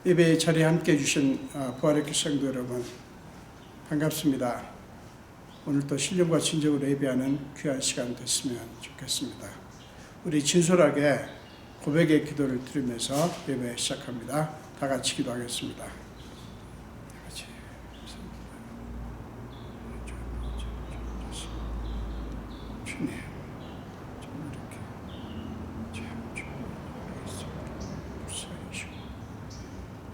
예배 자리에 함께 해주신 부활의 성도 여러분, 반갑습니다. 오늘도 신령과 진정으로 예배하는 귀한 시간 됐으면 좋겠습니다. 우리 진솔하게 고백의 기도를 드리면서 예배 시작합니다. 다 같이 기도하겠습니다. 주님,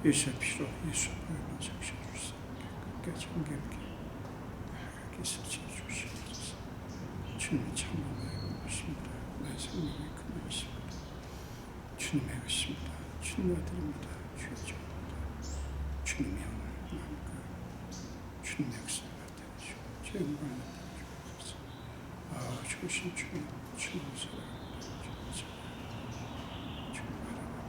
예수의 피로 예수의 보혈로 적셔주사 깨끗게 정결케 하게 있어주시옵소서. 주님의 참음에 것입니다. 내 생명의 근원이십니다. 주님의 것입니다. 주님의 아들입니다. 주의 종입니다. 주님이 오늘 마음과 주님의 역사가 되어주시고 주의 영광을 나타내주옵소서. 좋으신 주님, 주님 사랑합니다. 주님 바라봅니다.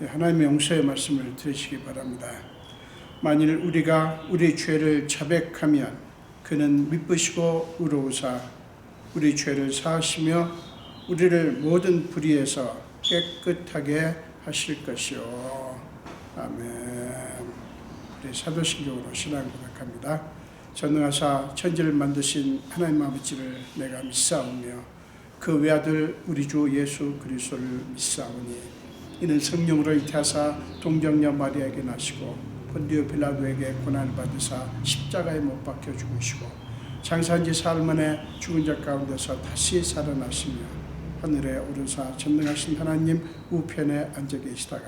하나님의 용서의 말씀을 들으시기 바랍니다. 만일 우리가 우리 죄를 자백하면 그는 미쁘시고 의로우사 우리 죄를 사하시며 우리를 모든 불의에서 깨끗하게 하실 것이요. 아멘. 우리 사도신경으로 신앙 고백합니다. 전능하사 천지를 만드신 하나님 아버지를 내가 믿사오며 그 외아들 우리 주 예수 그리스도를 믿사오니 이는 성령으로 잉태하사 동정녀 마리아에게 나시고 본디오 빌라도에게 고난을 받으사 십자가에 못 박혀 죽으시고 장사한 지 사흘 만에 죽은 자 가운데서 다시 살아나시며 하늘에 오르사 전능하신 하나님 우편에 앉아 계시다가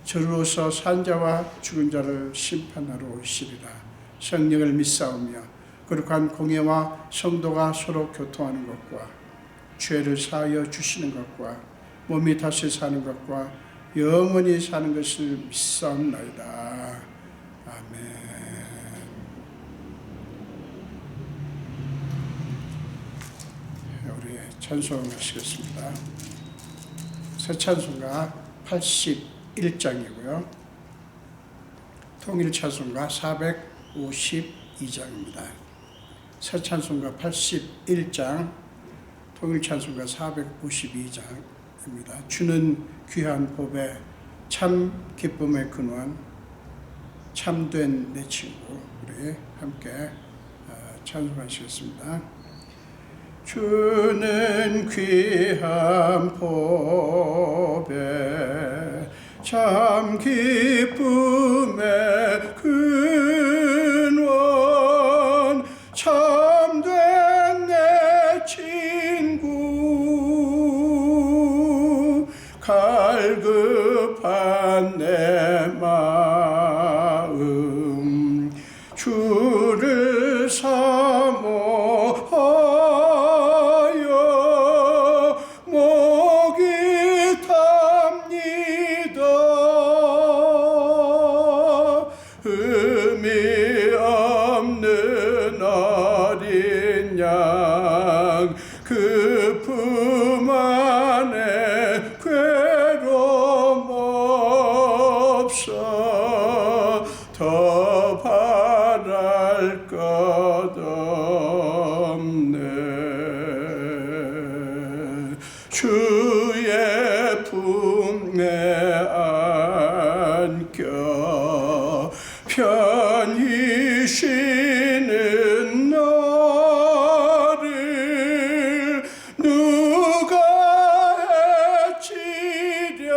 저리로서 산 자와 죽은 자를 심판하러 오시리라. 성령을 믿사오며 거룩한 공예와 성도가 서로 교통하는 것과 죄를 사하여 주시는 것과 몸이 다시 사는 것과 영원히 사는 것을 믿사옵나이다. 아멘. 우리 찬송하시겠습니다. 새 찬송가 81장이고요. 통일 찬송가 452장입니다. 새 찬송가 81장, 통일 찬송가 452장. 주는 귀한 법에 참 기쁨의 근원, 참된 내 친구. 우리 함께 찬송하시겠습니다. 주는 귀한 법에 참 기쁨의 근원, 참된 내 친구, 갈급한 내 마음 주를 사모하여 목이 탑니다. 의미 없는 어린 양 그 품 안에 괴로움 없어 더 바랄 것 없네. 주의 품에 안겨 편히 쉬는 너를 누가 해치려.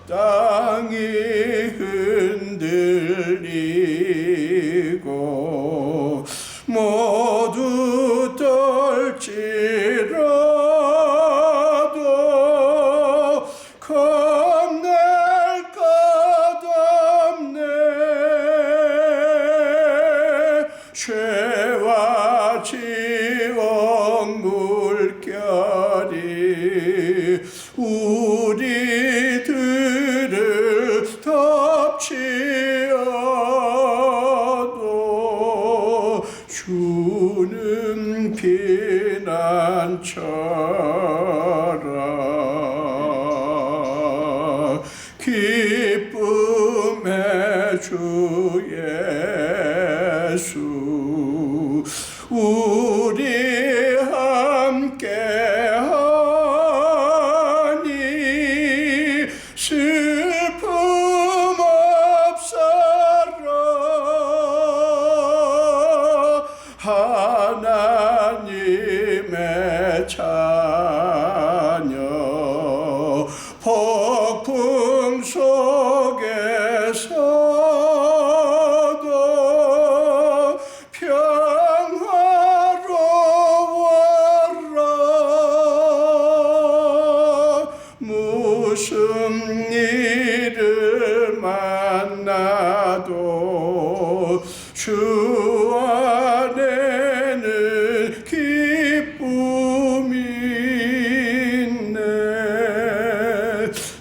땅이 흔들리고 모두 떨지라도 겁낼 것 없네. 죄와 지옥 물결이 우리들을 덮치어도 주는 피난처라. 기쁨의 주 예수 우리 함 하나님의 자녀 폭풍 속에서도 평화로워라. 무슨 일을 만나도 주 안에는 기쁨이 있네.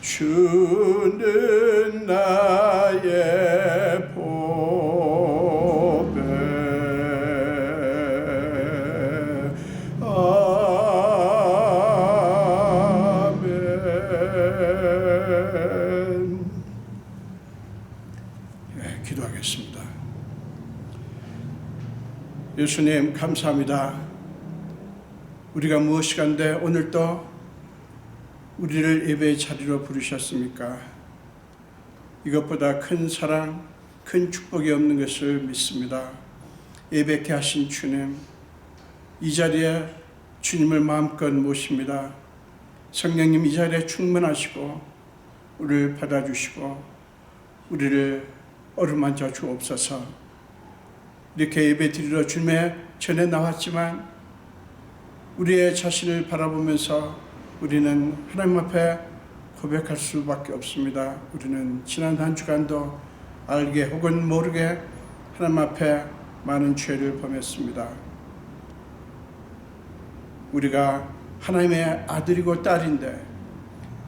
주는 나의 보배. 아멘. 기도하겠습니다. 예수님 감사합니다. 우리가 무엇이간데 오늘도 우리를 예배의 자리로 부르셨습니까? 이것보다 큰 사랑, 큰 축복이 없는 것을 믿습니다. 예배케 하신 주님, 이 자리에 주님을 마음껏 모십니다. 성령님 이 자리에 충만하시고 우리를 받아주시고 우리를 어루만져 주옵소서. 이렇게 예배 드리러 주님의 전에 나왔지만 우리의 자신을 바라보면서 우리는 하나님 앞에 고백할 수밖에 없습니다. 우리는 지난 한 주간도 알게 혹은 모르게 하나님 앞에 많은 죄를 범했습니다. 우리가 하나님의 아들이고 딸인데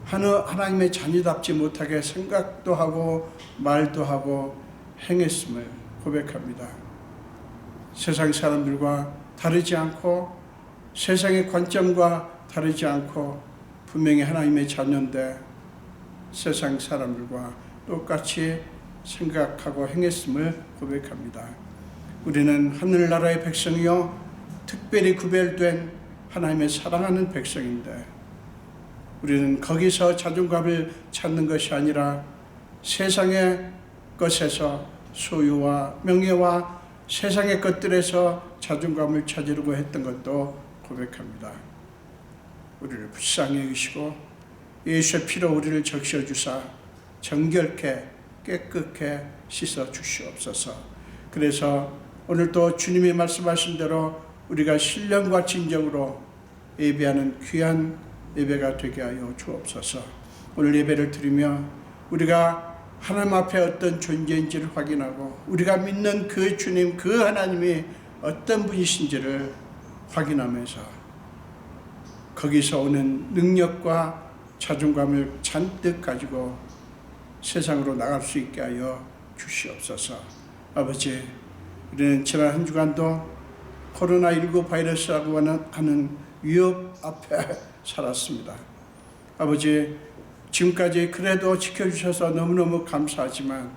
하나님의 자녀답지 못하게 생각도 하고 말도 하고 행했음을 고백합니다. 세상 사람들과 다르지 않고 세상의 관점과 다르지 않고 분명히 하나님의 자녀인데 세상 사람들과 똑같이 생각하고 행했음을 고백합니다. 우리는 하늘나라의 백성이요 특별히 구별된 하나님의 사랑하는 백성인데 우리는 거기서 자존감을 찾는 것이 아니라 세상의 것에서 소유와 명예와 세상의 것들에서 자존감을 찾으려고 했던 것도 고백합니다. 우리를 불쌍히 여기시고 예수의 피로 우리를 적셔주사 정결케 깨끗게 씻어 주시옵소서. 그래서 오늘도 주님이 말씀하신 대로 우리가 신령과 진정으로 예배하는 귀한 예배가 되게 하여 주옵소서. 오늘 예배를 드리며 우리가 하나님 앞에 어떤 존재인지를 확인하고 우리가 믿는 그 주님, 그 하나님이 어떤 분이신지를 확인하면서 거기서 오는 능력과 자존감을 잔뜩 가지고 세상으로 나갈 수 있게 하여 주시옵소서. 아버지, 우리는 지난 한 주간도 코로나19 바이러스라고 하는 위협 앞에 살았습니다. 아버지, 지금까지 그래도 지켜주셔서 너무너무 감사하지만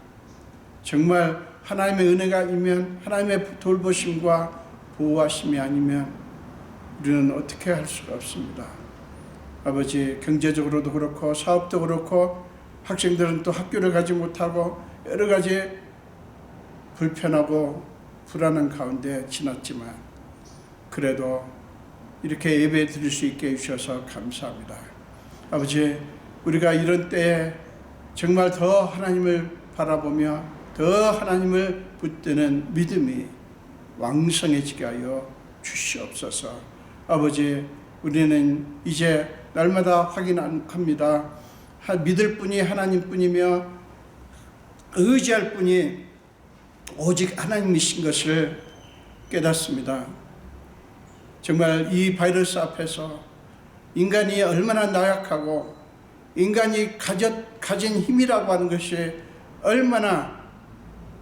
정말 하나님의 은혜가 아니면 하나님의 돌보심과 보호하심이 아니면 우리는 어떻게 할 수가 없습니다. 아버지, 경제적으로도 그렇고 사업도 그렇고 학생들은 또 학교를 가지 못하고 여러 가지 불편하고 불안한 가운데 지났지만 그래도 이렇게 예배 드릴 수 있게 해주셔서 감사합니다. 아버지, 우리가 이런 때에 정말 더 하나님을 바라보며 더 하나님을 붙드는 믿음이 왕성해지게 하여 주시옵소서. 아버지, 우리는 이제 날마다 확인합니다. 믿을 분이 하나님뿐이며 의지할 분이 오직 하나님이신 것을 깨닫습니다. 정말 이 바이러스 앞에서 인간이 얼마나 나약하고 인간이 가진 힘이라고 하는 것이 얼마나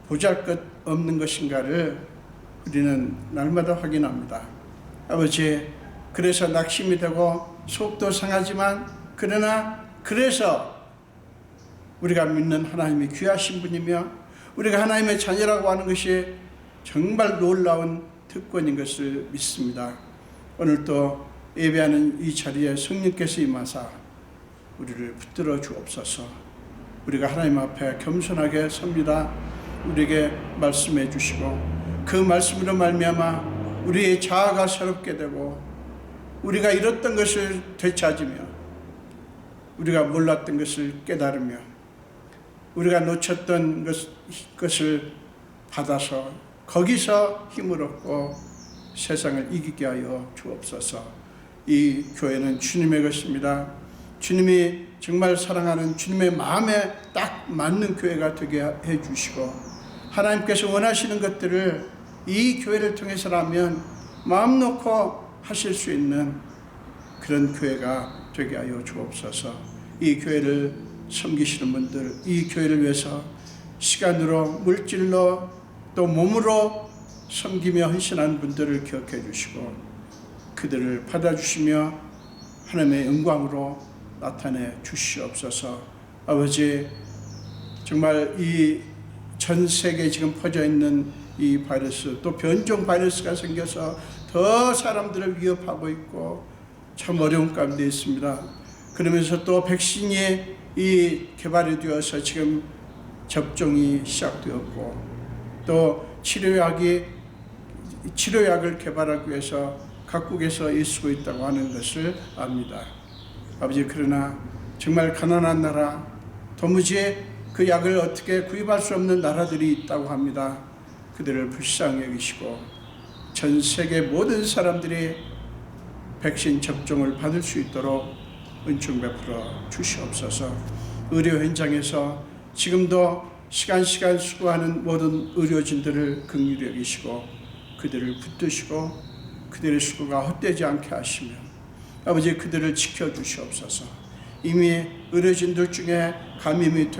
보잘것없는 것인가를 우리는 날마다 확인합니다. 아버지, 그래서 낙심이 되고 속도 상하지만 그래서 우리가 믿는 하나님이 귀하신 분이며 우리가 하나님의 자녀라고 하는 것이 정말 놀라운 특권인 것을 믿습니다. 오늘도 예배하는 이 자리에 성령께서 임하사 우리를 붙들어 주옵소서. 우리가 하나님 앞에 겸손하게 섭니다. 우리에게 말씀해 주시고 그 말씀으로 말미암아 우리의 자아가 새롭게 되고 우리가 잃었던 것을 되찾으며 우리가 몰랐던 것을 깨달으며 우리가 놓쳤던 것을 받아서 거기서 힘을 얻고 세상을 이기게 하여 주옵소서. 이 교회는 주님의 것입니다. 주님이 정말 사랑하는 주님의 마음에 딱 맞는 교회가 되게 해주시고 하나님께서 원하시는 것들을 이 교회를 통해서라면 마음 놓고 하실 수 있는 그런 교회가 되게 하여 주옵소서. 이 교회를 섬기시는 분들, 이 교회를 위해서 시간으로 물질로 또 몸으로 섬기며 헌신하는 분들을 기억해 주시고 그들을 받아주시며 하나님의 영광으로 나타내 주시옵소서. 아버지, 정말 이 전 세계에 지금 퍼져 있는 이 바이러스, 또 변종 바이러스가 생겨서 더 사람들을 위협하고 있고 참 어려운 가운데 있습니다. 그러면서 또 백신이 이 개발이 되어서 지금 접종이 시작되었고 또 치료약을 개발하기 위해서 각국에서 애쓰고 있다고 하는 것을 압니다. 아버지, 그러나 정말 가난한 나라, 도무지 그 약을 어떻게 구입할 수 없는 나라들이 있다고 합니다. 그들을 불쌍히 여기시고 전 세계 모든 사람들이 백신 접종을 받을 수 있도록 은총 베풀어 주시옵소서. 의료 현장에서 지금도 시간 수고하는 모든 의료진들을 긍휼히 여기시고 그들을 붙드시고 그들의 수고가 헛되지 않게 하시며 아버지, 그들을 지켜주시옵소서. 이미 의료진들 중에 감염이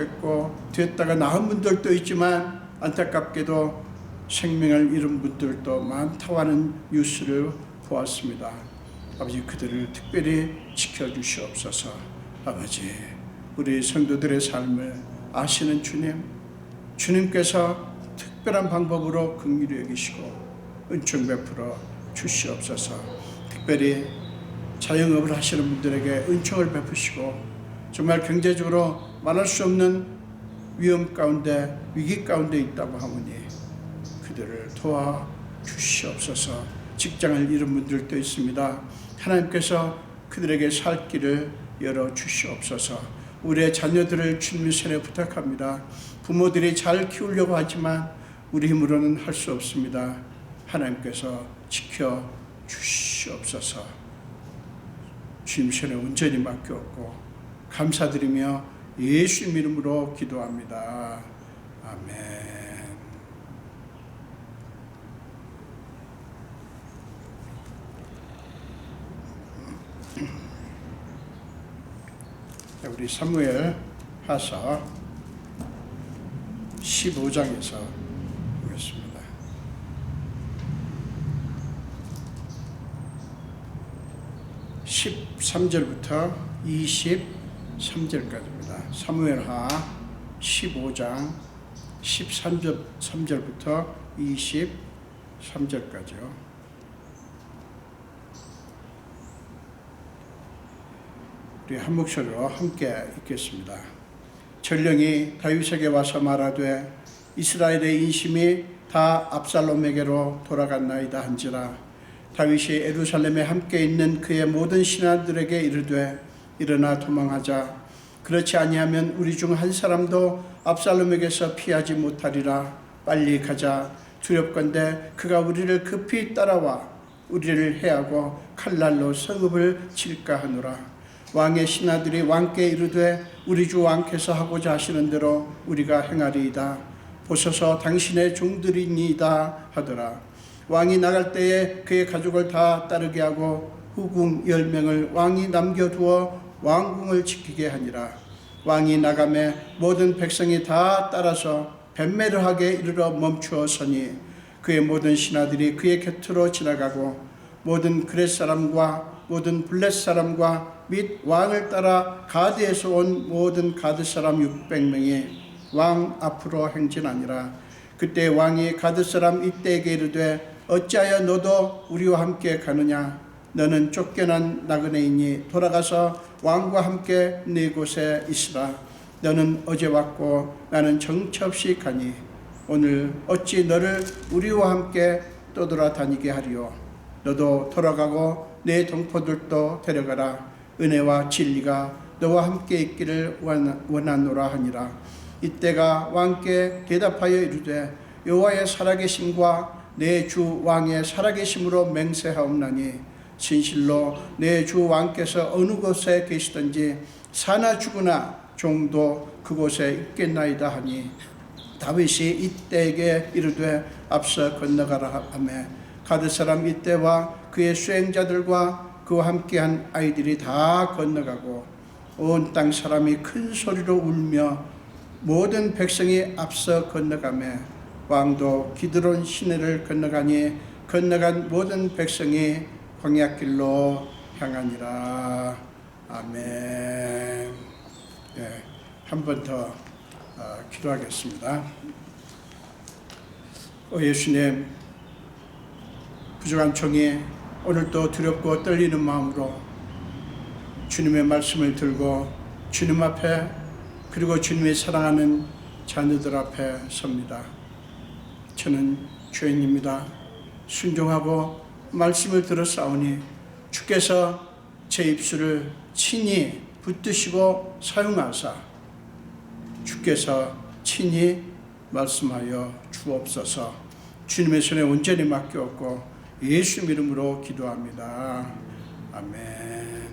됐다가 나은 분들도 있지만 안타깝게도 생명을 잃은 분들도 많다고 하는 뉴스를 보았습니다. 아버지, 그들을 특별히 지켜주시옵소서. 아버지, 우리 성도들의 삶을 아시는 주님께서 특별한 방법으로 긍휼히 여기시고 은총 베풀어 주시옵소서. 특별히 자영업을 하시는 분들에게 은총을 베푸시고 정말 경제적으로 말할 수 없는 위험 가운데 위기 가운데 있다고 하오니 그들을 도와 주시옵소서. 직장을 잃은 분들도 있습니다. 하나님께서 그들에게 살 길을 열어 주시옵소서. 우리의 자녀들을 주님의 손에 부탁합니다. 부모들이 잘 키우려고 하지만 우리 힘으로는 할 수 없습니다. 하나님께서 지켜 주시옵소서. 주님 손에 온전히 맡겼고 감사드리며 예수님 이름으로 기도합니다. 아멘. 우리 사무엘 하사 15장에서 보겠습니다. 13절부터 23절까지입니다. 사무엘하 15장 13절부터 23절까지요. 우리 한 목소리로 함께 읽겠습니다. 전령이 다윗에게 와서 말하되 이스라엘의 인심이 다 압살롬에게로 돌아갔나이다 한지라. 다윗이 예루살렘에 함께 있는 그의 모든 신하들에게 이르되 일어나 도망하자. 그렇지 아니하면 우리 중 한 사람도 압살롬에게서 피하지 못하리라. 빨리 가자. 두렵건대 그가 우리를 급히 따라와 우리를 해하고 칼날로 성읍을 칠까 하노라. 왕의 신하들이 왕께 이르되 우리 주 왕께서 하고자 하시는 대로 우리가 행하리이다. 보소서 당신의 종들이니이다 하더라. 왕이 나갈 때에 그의 가족을 다 따르게 하고 후궁 10명을 왕이 남겨두어 왕궁을 지키게 하니라. 왕이 나가매 모든 백성이 다 따라서 벤메르하게 이르러 멈추어 서니 그의 모든 신하들이 그의 곁으로 지나가고 모든 그렛 사람과 모든 블렛 사람과 및 왕을 따라 가드에서 온 모든 가드 사람 600명이 왕 앞으로 행진하니라. 그때 왕이 가드 사람 이때에게 이르되 어찌하여 너도 우리와 함께 가느냐? 너는 쫓겨난 나그네이니 돌아가서 왕과 함께 네 곳에 있으라. 너는 어제 왔고 나는 정처 없이 가니 오늘 어찌 너를 우리와 함께 떠돌아다니게 하리요. 너도 돌아가고 내 동포들도 데려가라. 은혜와 진리가 너와 함께 있기를 원하노라 하니라. 이때가 왕께 대답하여 이르되 여호와의 살아계심과 내 주 왕의 살아계심으로 맹세하옵나니 진실로 내 주 왕께서 어느 곳에 계시든지 사나 죽으나 종도 그곳에 있겠나이다 하니 다윗이 이때에게 이르되 앞서 건너가라 하매 가드 사람 이때와 그의 수행자들과 그와 함께한 아이들이 다 건너가고 온 땅 사람이 큰 소리로 울며 모든 백성이 앞서 건너가매 왕도 기드론 시내를 건너가니 건너간 모든 백성이 광야길로 향하니라. 아멘. 네, 한 번 더 기도하겠습니다. 예수님, 부족한 종이 오늘도 두렵고 떨리는 마음으로 주님의 말씀을 들고 주님 앞에 그리고 주님의 사랑하는 자녀들 앞에 섭니다. 저는 죄인입니다. 순종하고 말씀을 들었사오니 주께서 제 입술을 친히 붙드시고 사용하사 주께서 친히 말씀하여 주옵소서. 주님의 손에 온전히 맡겼고 예수 이름으로 기도합니다. 아멘.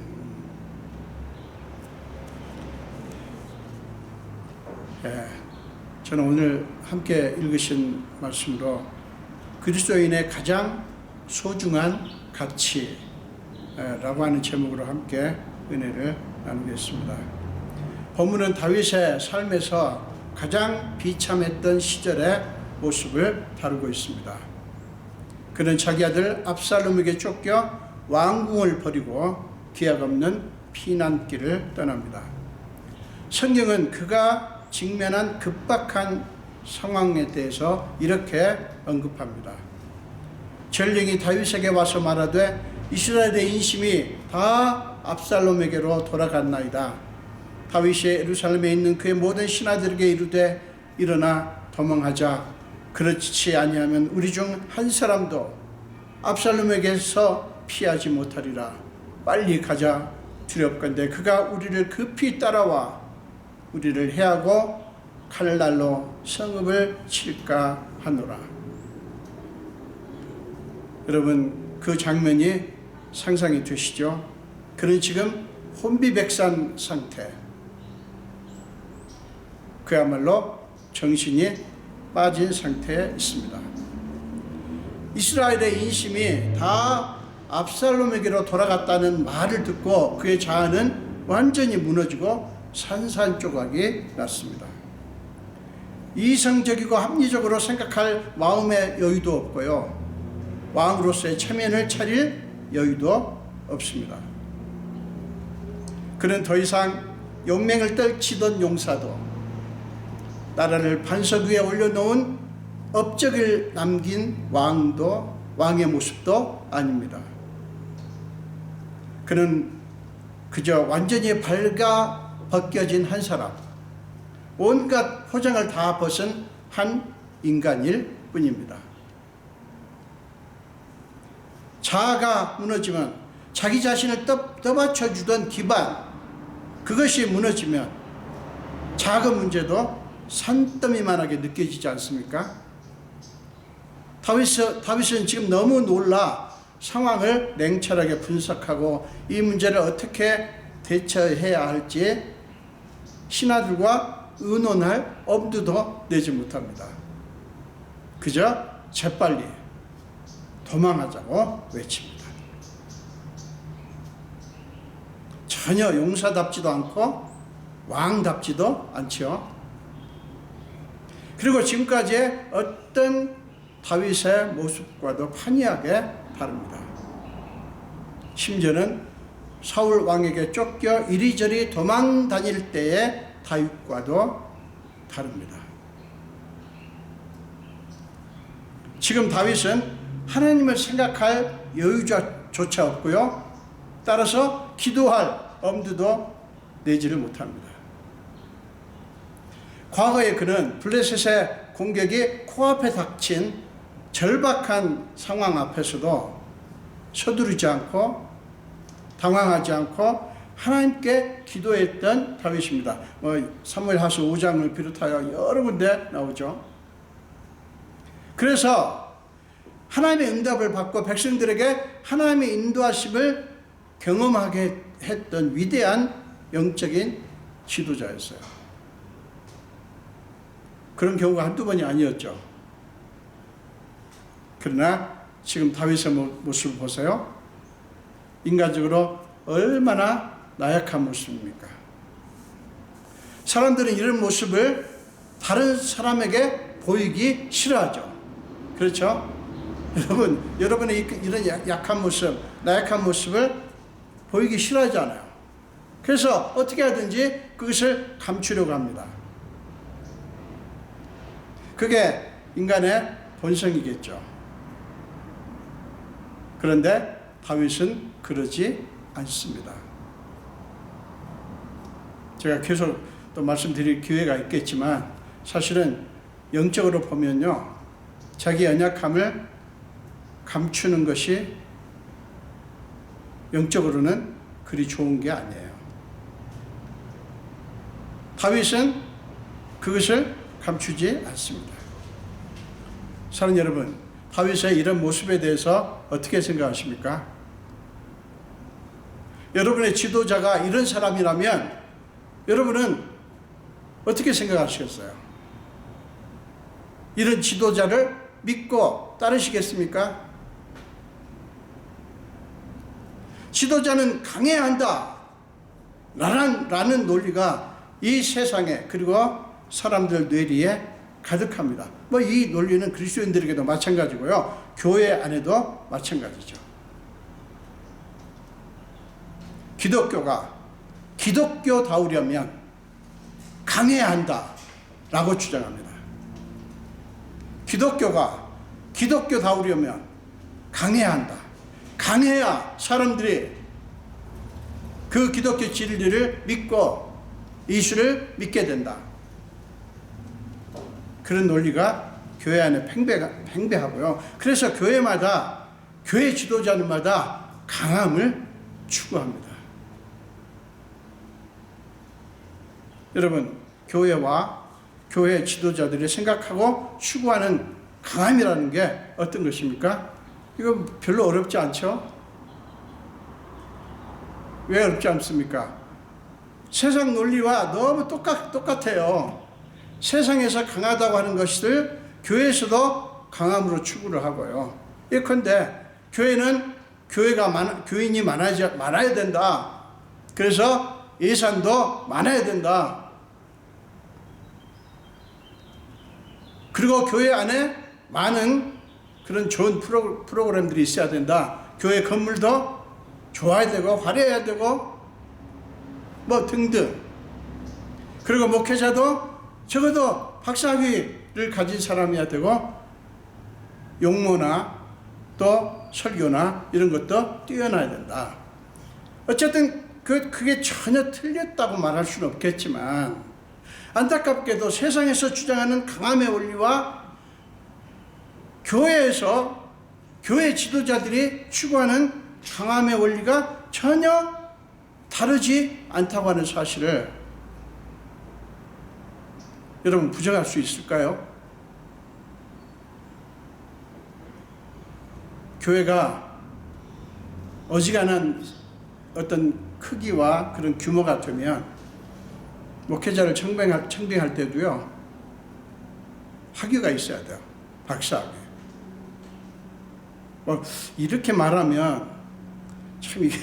저는 오늘 함께 읽으신 말씀으로 그리스도인의 가장 소중한 가치라고 하는 제목으로 함께 은혜를 나누겠습니다. 본문은 다윗의 삶에서 가장 비참했던 시절의 모습을 다루고 있습니다. 그는 자기 아들 압살롬에게 쫓겨 왕궁을 버리고 기약 없는 피난길을 떠납니다. 성경은 그가 직면한 급박한 상황에 대해서 이렇게 언급합니다. 전령이 다윗에게 와서 말하되 이스라엘의 인심이 다 압살롬에게로 돌아갔나이다. 다윗이 예루살렘에 있는 그의 모든 신하들에게 이르되 일어나 도망하자. 그렇지 아니하면 우리 중 한 사람도 압살롬에게서 피하지 못하리라. 빨리 가자. 두렵건대 그가 우리를 급히 따라와 우리를 해하고 칼날로 성읍을 칠까 하노라. 여러분, 그 장면이 상상이 되시죠? 그는 지금 혼비백산 상태, 그야말로 정신이 빠진 상태에 있습니다. 이스라엘의 인심이 다 압살롬에게로 돌아갔다는 말을 듣고 그의 자아는 완전히 무너지고 산산조각이 났습니다. 이성적이고 합리적으로 생각할 마음의 여유도 없고요, 왕으로서의 체면을 차릴 여유도 없습니다. 그는 더 이상 용맹을 떨치던 용사도, 나라를 반석 위에 올려놓은 업적을 남긴 왕의 모습도 아닙니다. 그는 그저 완전히 발가 벗겨진 한 사람, 온갖 포장을 다 벗은 한 인간일 뿐입니다. 자아가 무너지면 자기 자신을 떠받쳐주던 기반, 그것이 무너지면 작은 문제도 산더미만하게 느껴지지 않습니까? 다윗은 지금 너무 놀라 상황을 냉철하게 분석하고 이 문제를 어떻게 대처해야 할지 신하들과 의논할 엄두도 내지 못합니다. 그저 재빨리 도망하자고 외칩니다. 전혀 용사답지도 않고 왕답지도 않죠. 그리고 지금까지의 어떤 다윗의 모습과도 판이하게 다릅니다. 심지어는 사울 왕에게 쫓겨 이리저리 도망 다닐 때의 다윗과도 다릅니다. 지금 다윗은 하나님을 생각할 여유조차 없고요, 따라서 기도할 엄두도 내지를 못합니다. 과거에 그는 블레셋의 공격이 코앞에 닥친 절박한 상황 앞에서도 서두르지 않고 당황하지 않고 하나님께 기도했던 다윗입니다. 사무엘하서 5장을 비롯하여 여러 군데 나오죠. 그래서 하나님의 응답을 받고 백성들에게 하나님의 인도하심을 경험하게 했던 위대한 영적인 지도자였어요. 그런 경우가 한두 번이 아니었죠. 그러나 지금 다윗의 모습을 보세요. 인간적으로 얼마나 나약한 모습입니까? 사람들은 이런 모습을 다른 사람에게 보이기 싫어하죠. 그렇죠? 여러분의 이런 약한 모습, 나약한 모습을 보이기 싫어하잖아요. 그래서 어떻게 하든지 그것을 감추려고 합니다. 그게 인간의 본성이겠죠. 그런데 다윗은 그러지 않습니다. 제가 계속 또 말씀드릴 기회가 있겠지만 사실은 영적으로 보면요, 자기 연약함을 감추는 것이 영적으로는 그리 좋은 게 아니에요. 다윗은 그것을 감추지 않습니다. 사랑하는 여러분, 다윗의 이런 모습에 대해서 어떻게 생각하십니까? 여러분의 지도자가 이런 사람이라면 여러분은 어떻게 생각하시겠어요? 이런 지도자를 믿고 따르시겠습니까? 지도자는 강해야 한다 라는 논리가 이 세상에 그리고 사람들 뇌리에 가득합니다. 이 논리는 그리스도인들에게도 마찬가지고요, 교회 안에도 마찬가지죠. 기독교가 기독교다우려면 강해야 한다 라고 주장합니다. 기독교가 기독교다우려면 강해야 한다. 강해야 사람들이 그 기독교 진리를 믿고 예수를 믿게 된다. 그런 논리가 교회 안에 팽배하고요. 그래서 교회마다, 교회 지도자들마다 강함을 추구합니다. 여러분, 교회와 교회 지도자들이 생각하고 추구하는 강함이라는 게 어떤 것입니까? 이거 별로 어렵지 않죠? 왜 어렵지 않습니까? 세상 논리와 너무 똑같아요. 세상에서 강하다고 하는 것을 교회에서도 강함으로 추구를 하고요. 예컨대 교회는 교인이 많아야 된다. 그래서 예산도 많아야 된다. 그리고 교회 안에 많은 그런 좋은 프로그램들이 있어야 된다. 교회 건물도 좋아야 되고 화려해야 되고 등등. 그리고 목회자도 적어도 박사학위를 가진 사람이어야 되고 용모나 또 설교나 이런 것도 뛰어나야 된다. 어쨌든 그게 전혀 틀렸다고 말할 수는 없겠지만 안타깝게도 세상에서 주장하는 강함의 원리와 교회에서 교회 지도자들이 추구하는 강함의 원리가 전혀 다르지 않다고 하는 사실을 여러분 부정할 수 있을까요? 교회가 어지간한 어떤 크기와 그런 규모가 되면 목회자를 청빙할 때도요, 학위가 있어야 돼요. 박사학위. 이렇게 말하면 참 이게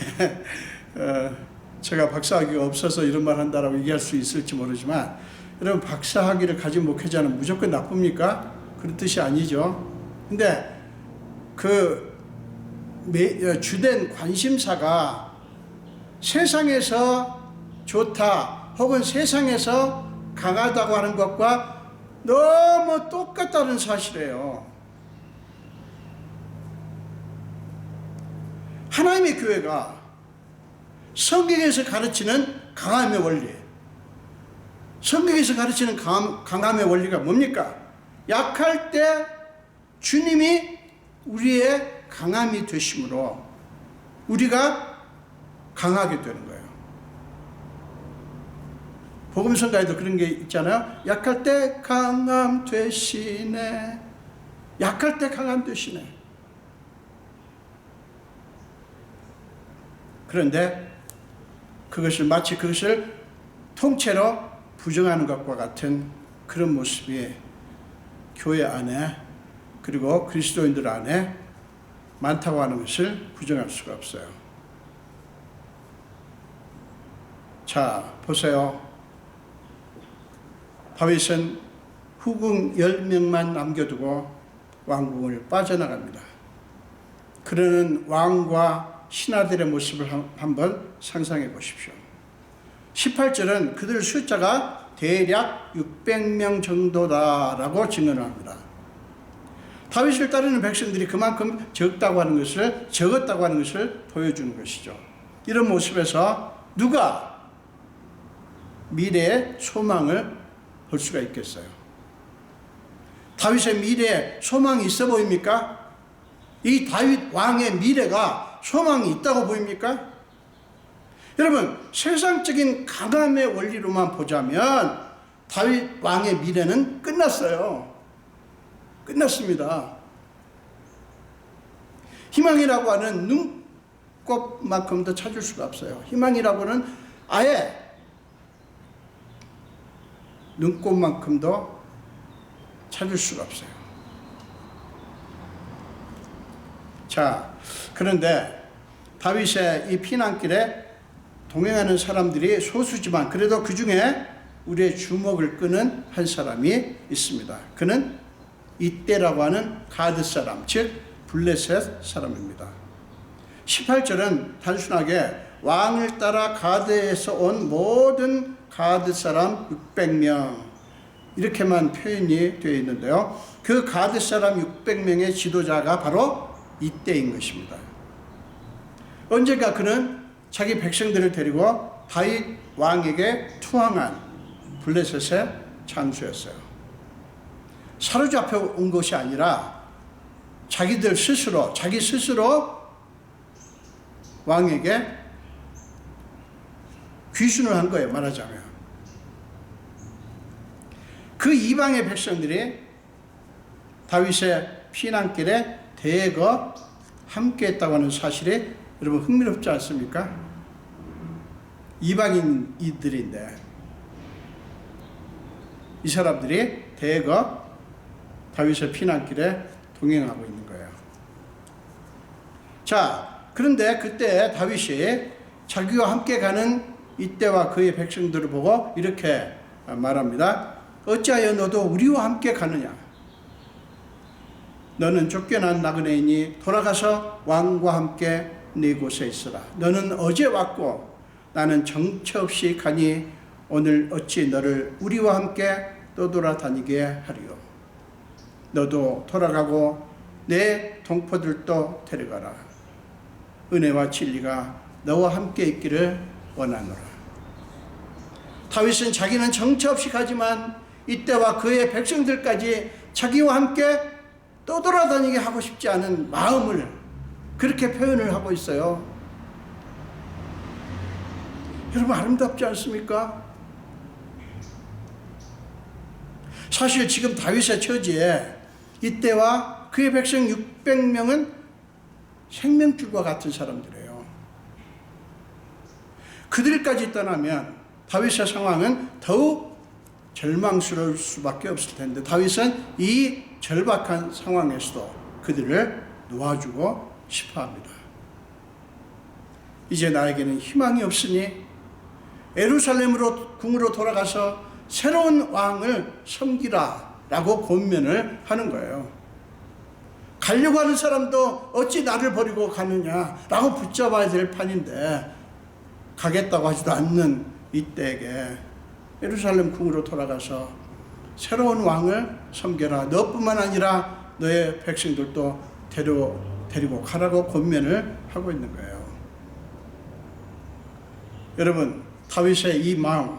제가 박사학위가 없어서 이런 말 한다라고 얘기할 수 있을지 모르지만, 여러분 박사학위를 가진 목회자는 무조건 나쁩니까? 그런 뜻이 아니죠. 근데 주된 관심사가 세상에서 좋다 혹은 세상에서 강하다고 하는 것과 너무 똑같다는 사실이에요. 하나님의 교회가 성경에서 가르치는 강함의 원리, 성경에서 가르치는 강함의 원리가 뭡니까? 약할 때 주님이 우리의 강함이 되심으로 우리가 강하게 되는 거예요. 복음성가에도 그런 게 있잖아요. 약할 때 강함 되시네. 약할 때 강함 되시네. 그런데 마치 그것을 통째로 부정하는 것과 같은 그런 모습이 교회 안에 그리고 그리스도인들 안에 많다고 하는 것을 부정할 수가 없어요. 자, 보세요. 다윗은 후궁 10명만 남겨두고 왕궁을 빠져나갑니다. 그러는 왕과 신하들의 모습을 한번 상상해 보십시오. 18절은 그들 숫자가 대략 600명 정도다라고 증언을 합니다. 다윗을 따르는 백성들이 그만큼 적었다고 하는 것을 보여주는 것이죠. 이런 모습에서 누가 미래의 소망을 볼 수가 있겠어요? 다윗의 미래에 소망이 있어 보입니까? 이 다윗 왕의 미래가 소망이 있다고 보입니까? 여러분, 세상적인 강함의 원리로만 보자면 다윗 왕의 미래는 끝났어요. 끝났습니다. 희망이라고 하는 눈곱만큼도 찾을 수가 없어요. 희망이라고는 아예 눈곱만큼도 찾을 수가 없어요. 자, 그런데 다윗의 이 피난길에 동행하는 사람들이 소수지만 그래도 그 중에 우리의 주목을 끄는 한 사람이 있습니다. 그는 이때라고 하는 가드 사람, 즉 블레셋 사람입니다. 18절은 단순하게 왕을 따라 가드에서 온 모든 가드 사람 600명 이렇게만 표현이 되어 있는데요. 그 가드 사람 600명의 지도자가 바로 이때인 것입니다. 언젠가 그는 자기 백성들을 데리고 다윗 왕에게 투항한 블레셋의 장수였어요. 사로잡혀 온 것이 아니라 자기 스스로 왕에게 귀순을 한 거예요, 말하자면. 그 이방의 백성들이 다윗의 피난길에 대거 함께했다고 하는 사실이 여러분 흥미롭지 않습니까? 이방인들인데 이 사람들이 대거 다윗의 피난길에 동행하고 있는 거예요. 자, 그런데 그때 다윗이 자기와 함께 가는 이때와 그의 백성들을 보고 이렇게 말합니다. 어찌하여 너도 우리와 함께 가느냐? 너는 쫓겨난 나그네이니 돌아가서 왕과 함께 네 곳에 있으라. 너는 어제 왔고 나는 정처 없이 가니 오늘 어찌 너를 우리와 함께 떠돌아다니게 하리요. 너도 돌아가고 내 동포들도 데려가라. 은혜와 진리가 너와 함께 있기를 원하노라. 다윗은 자기는 정처 없이 가지만 이때와 그의 백성들까지 자기와 함께 떠돌아다니게 하고 싶지 않은 마음을 그렇게 표현을 하고 있어요. 여러분, 아름답지 않습니까? 사실 지금 다윗의 처지에 이때와 그의 백성 600명은 생명줄과 같은 사람들이에요. 그들까지 떠나면 다윗의 상황은 더욱 절망스러울 수밖에 없을 텐데 다윗은 이 절박한 상황에서도 그들을 놓아주고 싶어합니다. 이제 나에게는 희망이 없으니 예루살렘으로 궁으로 돌아가서 새로운 왕을 섬기라 라고 권면을 하는 거예요. 가려고 하는 사람도 어찌 나를 버리고 가느냐 라고 붙잡아야 될 판인데 가겠다고 하지도 않는 이때에게 예루살렘 궁으로 돌아가서 새로운 왕을 섬겨라. 너뿐만 아니라 너의 백성들도 데리고 가라고 권면을 하고 있는 거예요. 여러분, 다윗의 이 마음,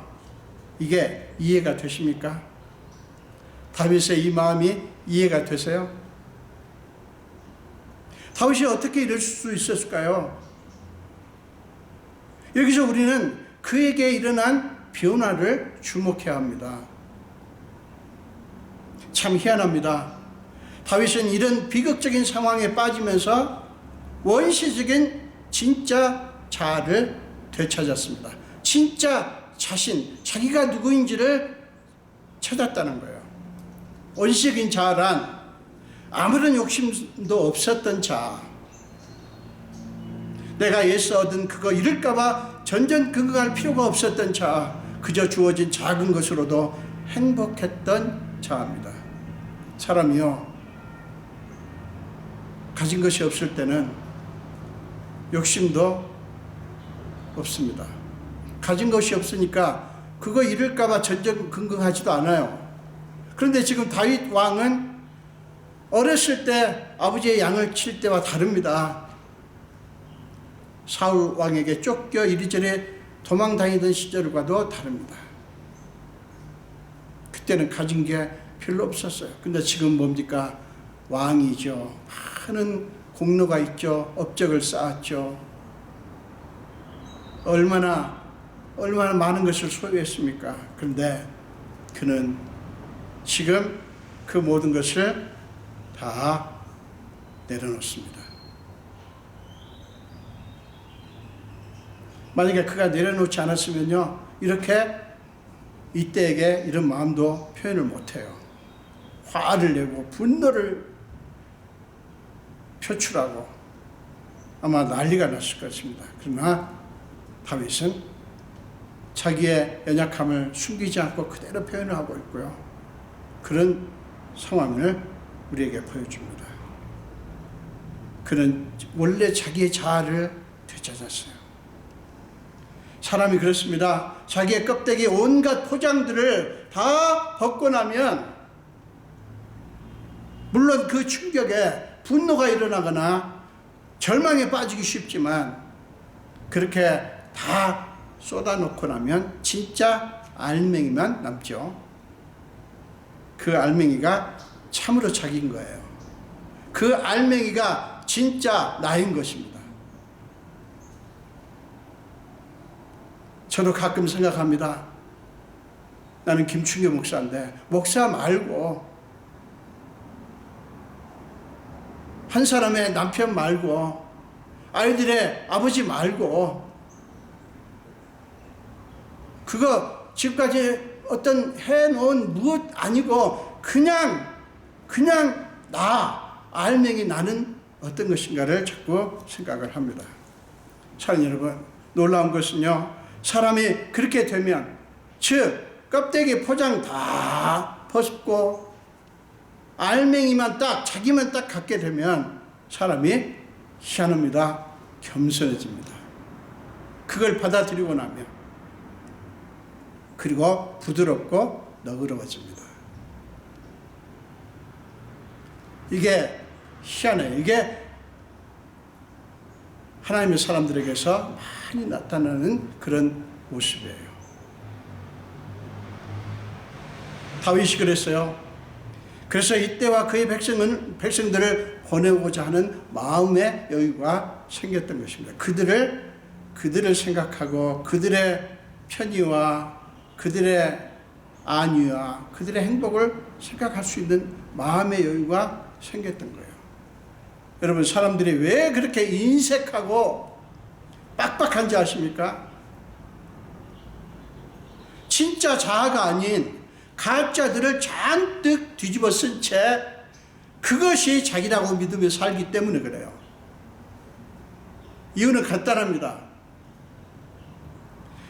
이게 이해가 되십니까? 다윗의 이 마음이 이해가 되세요? 다윗이 어떻게 이럴 수 있었을까요? 여기서 우리는 그에게 일어난 변화를 주목해야 합니다. 참 희한합니다. 다윗은 이런 비극적인 상황에 빠지면서 원시적인 진짜 자아를 되찾았습니다. 진짜 자신, 자기가 누구인지를 찾았다는 거예요. 원시적인 자아란 아무런 욕심도 없었던 자아. 내가 예수 얻은 그거 잃을까봐 전전긍긍할 필요가 없었던 자아. 그저 주어진 작은 것으로도 행복했던 자아입니다. 사람이요, 가진 것이 없을 때는 욕심도 없습니다. 가진 것이 없으니까 그거 잃을까봐 전전긍긍하지도 않아요. 그런데 지금 다윗 왕은 어렸을 때 아버지의 양을 칠 때와 다릅니다. 사울 왕에게 쫓겨 이리저리 도망다니던 시절과도 다릅니다. 그때는 가진 게 별로 없었어요. 근데 지금 뭡니까? 왕이죠. 많은 공로가 있죠. 업적을 쌓았죠. 얼마나 많은 것을 소유했습니까? 그런데 그는 지금 그 모든 것을 다 내려놓습니다. 만약에 그가 내려놓지 않았으면요, 이렇게 이때에게 이런 마음도 표현을 못해요. 화를 내고 분노를 표출하고 아마 난리가 났을 것입니다. 그러나 다윗은 자기의 연약함을 숨기지 않고 그대로 표현을 하고 있고요. 그런 상황을 우리에게 보여줍니다. 그는 원래 자기의 자아를 되찾았어요. 사람이 그렇습니다. 자기의 껍데기 온갖 포장들을 다 벗고 나면 물론 그 충격에 분노가 일어나거나 절망에 빠지기 쉽지만 그렇게 다 쏟아놓고 나면 진짜 알맹이만 남죠. 그 알맹이가 참으로 자기인 거예요. 그 알맹이가 진짜 나인 것입니다. 저도 가끔 생각합니다. 나는 김충교 목사인데 목사 말고 한 사람의 남편 말고 아이들의 아버지 말고 그거 지금까지 어떤 해놓은 무엇 아니고 그냥 나 알맹이 나는 어떤 것인가를 자꾸 생각을 합니다. 사랑하는 여러분, 놀라운 것은요, 사람이 그렇게 되면 즉 껍데기 포장 다 벗고 알맹이만 딱 자기만 딱 갖게 되면 사람이 희한합니다. 겸손해집니다. 그걸 받아들이고 나면 그리고 부드럽고 너그러워집니다. 이게 희한해요. 이게 하나님의 사람들에게서 많이 나타나는 그런 모습이에요. 다윗이 그랬어요. 그래서 이때와 그의 백성들을 보내고자 하는 마음의 여유가 생겼던 것입니다. 그들을 생각하고 그들의 편의와 그들의 안위와 그들의 행복을 생각할 수 있는 마음의 여유가 생겼던 거예요. 여러분, 사람들이 왜 그렇게 인색하고 빡빡한지 아십니까? 진짜 자아가 아닌 가짜들을 잔뜩 뒤집어 쓴 채 그것이 자기라고 믿으며 살기 때문에 그래요. 이유는 간단합니다.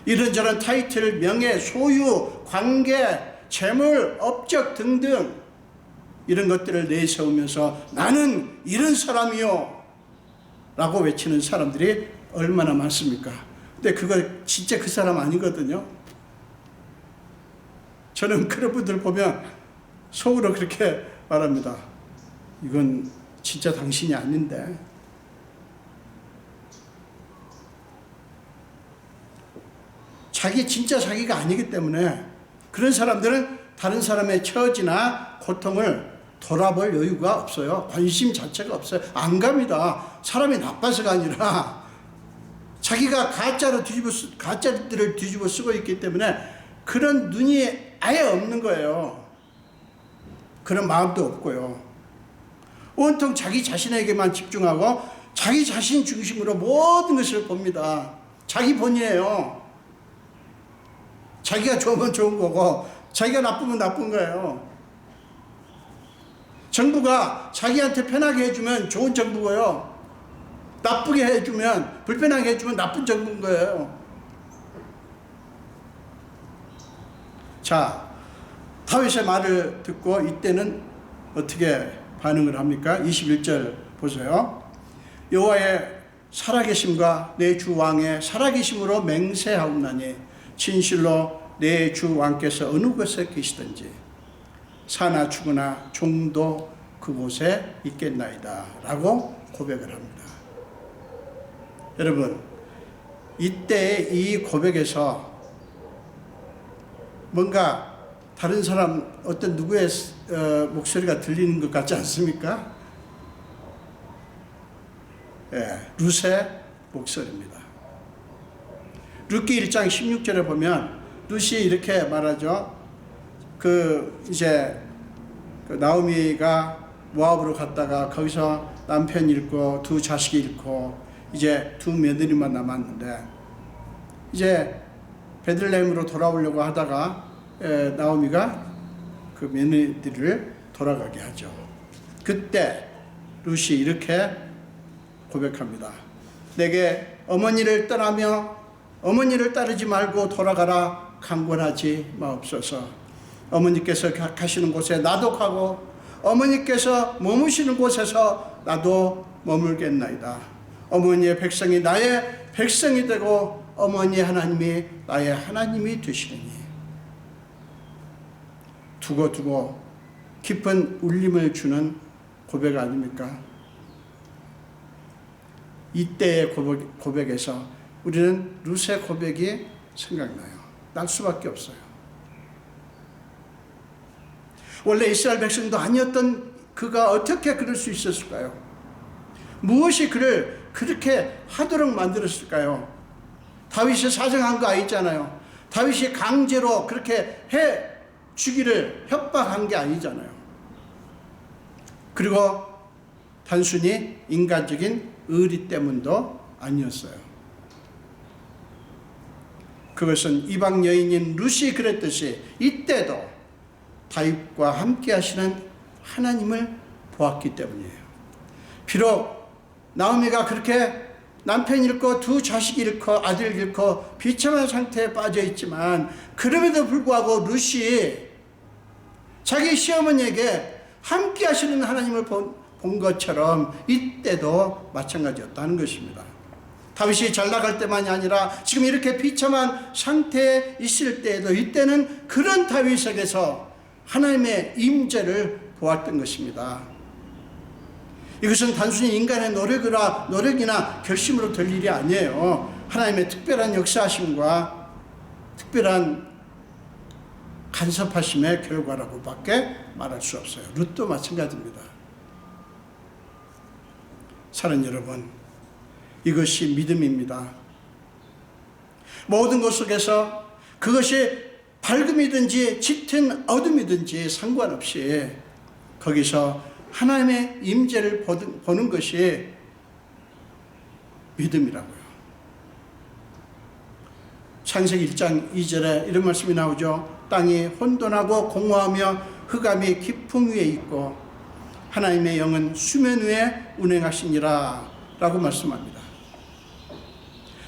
이런저런 타이틀, 명예, 소유, 관계, 재물, 업적 등등 이런 것들을 내세우면서 나는 이런 사람이요 라고 외치는 사람들이 얼마나 많습니까? 근데 그거 진짜 그 사람 아니거든요. 저는 그런 분들 보면 속으로 그렇게 말합니다. 이건 진짜 당신이 아닌데. 진짜 자기가 아니기 때문에 그런 사람들은 다른 사람의 처지나 고통을 돌아볼 여유가 없어요. 관심 자체가 없어요. 안 갑니다. 사람이 나빠서가 아니라 자기가 가짜들을 뒤집어 쓰고 있기 때문에 그런 눈이 아예 없는 거예요. 그런 마음도 없고요. 온통 자기 자신에게만 집중하고 자기 자신 중심으로 모든 것을 봅니다. 자기 본이에요. 자기가 좋으면 좋은 거고 자기가 나쁘면 나쁜 거예요. 정부가 자기한테 편하게 해주면 좋은 정부고요. 나쁘게 해주면, 불편하게 해주면 나쁜 정부인 거예요. 자, 다윗의 말을 듣고 이때는 어떻게 반응을 합니까? 21절 보세요. 여호와의 살아계심과 내 주 왕의 살아계심으로 맹세하옵나니 진실로 내 주 왕께서 어느 곳에 계시든지 사나 죽으나 종도 그곳에 있겠나이다 라고 고백을 합니다. 여러분, 이때 이 고백에서 뭔가 다른 사람 어떤 누구의 목소리가 들리는 것 같지 않습니까? 룻의 목소리입니다. 룻기 1장 16절에 보면 룻이 이렇게 말하죠. 이제 나오미가 모압으로 갔다가 거기서 남편 잃고 두 자식이 잃고 이제 두 며느리만 남았는데 이제 베들레헴으로 돌아오려고 하다가 나오미가 그 며느리들을 돌아가게 하죠. 그때 룻이 이렇게 고백합니다. 내게 어머니를 떠나며 어머니를 따르지 말고 돌아가라 강권하지 마옵소서. 어머니께서 가시는 곳에 나도 가고 어머니께서 머무시는 곳에서 나도 머물겠나이다. 어머니의 백성이 나의 백성이 되고 어머니 하나님이 나의 하나님이 되시리니. 두고두고 깊은 울림을 주는 고백 아닙니까? 이때의 고백에서 우리는 룻의 고백이 생각나요. 날 수밖에 없어요. 원래 이스라엘 백성도 아니었던 그가 어떻게 그럴 수 있었을까요? 무엇이 그를 그렇게 하도록 만들었을까요? 다윗이 사정한 거 아니잖아요. 다윗이 강제로 그렇게 해 주기를 협박한 게 아니잖아요. 그리고 단순히 인간적인 의리 때문도 아니었어요. 그것은 이방 여인인 룻이 그랬듯이 이때도 다윗과 함께 하시는 하나님을 보았기 때문이에요. 비록 나오미가 그렇게 남편 잃고 두 자식 잃고 아들 잃고 비참한 상태에 빠져 있지만 그럼에도 불구하고 룻이 자기 시어머니에게 함께 하시는 하나님을 본 것처럼 이때도 마찬가지였다는 것입니다. 다윗이 잘 나갈 때만이 아니라 지금 이렇게 비참한 상태에 있을 때에도 이때는 그런 다윗에게서 하나님의 임재를 보았던 것입니다. 이것은 단순히 인간의 노력이나 결심으로 될 일이 아니에요. 하나님의 특별한 역사하심과 특별한 간섭하심의 결과라고밖에 말할 수 없어요. 룻도 마찬가지입니다. 사랑하는 여러분, 이것이 믿음입니다. 모든 것 속에서 그것이 밝음이든지 짙은 어둠이든지 상관없이 거기서 하나님의 임재를 보는 것이 믿음이라고요. 창세기 1장 2절에 이런 말씀이 나오죠. 땅이 혼돈하고 공허하며 흑암이 깊음 위에 있고 하나님의 영은 수면 위에 운행하시니라 라고 말씀합니다.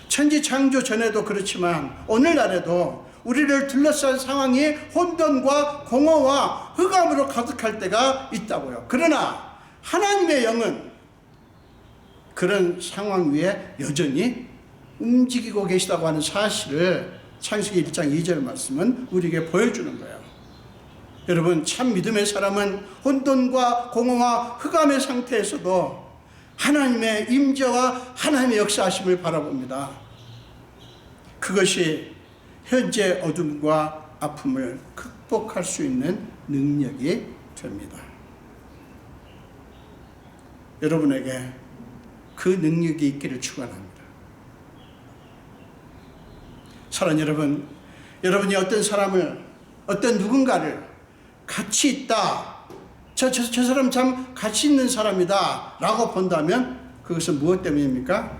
천지 창조 전에도 그렇지만 오늘날에도 우리를 둘러싼 상황이 혼돈과 공허와 흑암으로 가득할 때가 있다고요. 그러나 하나님의 영은 그런 상황 위에 여전히 움직이고 계시다고 하는 사실을 창세기 1장 2절 말씀은 우리에게 보여주는 거예요. 여러분, 참 믿음의 사람은 혼돈과 공허와 흑암의 상태에서도 하나님의 임재와 하나님의 역사하심을 바라봅니다. 그것이 현재 어둠과 아픔을 극복할 수 있는 능력이 됩니다. 여러분에게 그 능력이 있기를 축원합니다. 사랑하는 여러분, 여러분이 어떤 사람을, 어떤 누군가를 가치 있다, 저 사람 참 가치 있는 사람이다 라고 본다면 그것은 무엇 때문입니까?